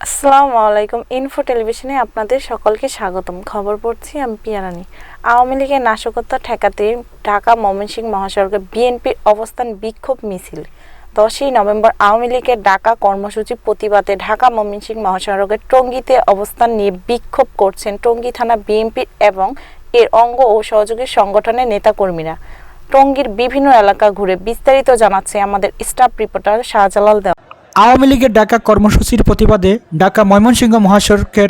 আসসালামু আলাইকুম। ইনফো টেলিভিশনে আপনাদের সকলকে স্বাগতম। খবর পড়ছি আমি পিয়ারানি। আওয়ামী লীগের নাশকতা ঠেকাতে ঢাকা ময়মনসিংহ মহাসড়কে বিএনপির অবস্থান বিক্ষোভ মিছিল। 10ই নভেম্বর আওয়ামী লীগের ডাকা কর্মসূচি প্রতিবাদে ঢাকা ময়মনসিংহ মহাসড়কের টঙ্গীতে অবস্থান নিয়ে বিক্ষোভ করছেন টঙ্গী থানা বিএনপি এবং এর অঙ্গ ও সহযোগী সংগঠনের নেতাকর্মীরা। টঙ্গীর বিভিন্ন এলাকা ঘুরে বিস্তারিত জানাচ্ছে আমাদের স্টাফ রিপোর্টার শাহজালাল দেওয়ান। আওয়ামী লীগের ডাকা কর্মসূচির প্রতিবাদে ঢাকা ময়মনসিংহ মহাসড়কের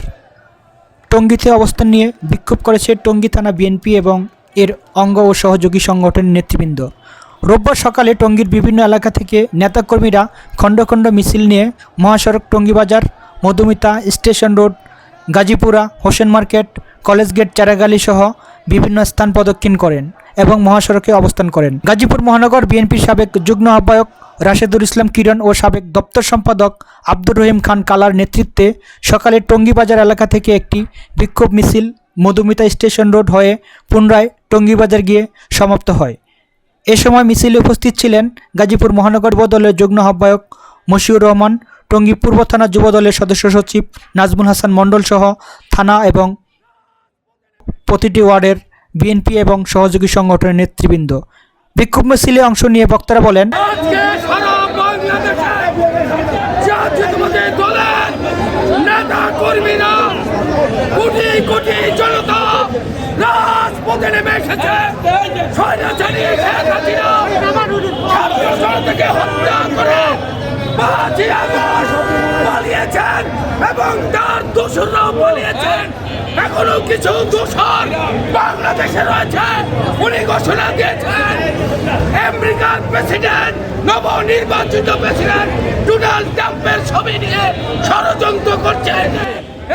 টঙ্গীতে অবস্থান নিয়ে বিক্ষোভ করেছে টঙ্গী থানা বিএনপি এবং এর অঙ্গ ও সহযোগী সংগঠনের নেতৃবৃন্দ। রোববার সকালে টঙ্গীর বিভিন্ন এলাকা থেকে নেতাকর্মীরা খণ্ড খণ্ড মিছিল নিয়ে মহাসড়ক Tongi Bazar, Madhumita station road, Gazipura, Hossain market, college gate, Charagali সহ বিভিন্ন স্থান প্রদক্ষিণ করেন এবং মহাসড়কে অবস্থান করেন। গাজীপুর মহানগর বিএনপির সাবেক যুগ্ম আহ্বায়ক রাশেদুল ইসলাম কিরণ ও সাবেক দপ্তর সম্পাদক আব্দুর রহিম খান কালার নেতৃত্বে সকালে টঙ্গী বাজার এলাকা থেকে একটি বিক্ষোভ মিছিল মধুমিতা স্টেশন রোড হয়ে পুনরায় টঙ্গী বাজার গিয়ে সমাপ্ত হয়। এ সময় মিছিলে উপস্থিত ছিলেন গাজীপুর মহানগর যুবদলের যুগ্ম আহ্বায়ক মশিউর রহমান, টঙ্গী পূর্ব থানা যুবদলের সদস্য সচিব নাজমুল হাসান মণ্ডল সহ থানা এবং প্রতিটি ওয়ার্ডের বিএনপি এবং সহযোগী সংগঠনের নেতৃবৃন্দ। বিক্ষোভ মিছিলে অংশ নিয়ে বক্তারা বলেন, এবং তার দোসররাও পালিয়েছেন। এখনো কিছু দোসর বাংলাদেশে রয়েছে। উনি ঘোষণা দিয়েছেন আমেরিকার প্রেসিডেন্ট, নবনির্বাচিত প্রেসিডেন্ট ডোনাল্ড ট্রাম্পের ছবি নিয়ে ষড়যন্ত্র করছেন।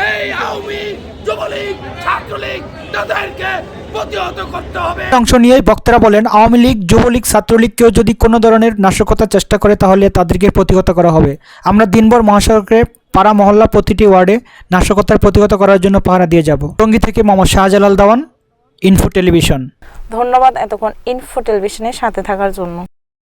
এই আওয়ামী যুবলীগ, ছাত্রলীগ তাদেরকে প্রতিহত করতে হবে। অংশ নিয়ে বক্তারা বলেন, আওয়ামী লীগ, যুবলীগ, ছাত্রলীগকেও যদি কোনো ধরনের নাশকতার চেষ্টা করে তাহলে তাদেরকে প্রতিহত করা হবে। আমরা দিনভর মহাসড়কে পাড়া মহল্লা প্রতিটি ওয়ার্ডে নাশকতার প্রতিহত করার জন্য পাহারা দিয়ে যাব। টঙ্গী থেকে মোহাম্মদ শাহজালাল দেওয়ান, ইনফো টেলিভিশন। ধন্যবাদ এতক্ষণ ইনফো টেলিভিশনের সাথে থাকার জন্য।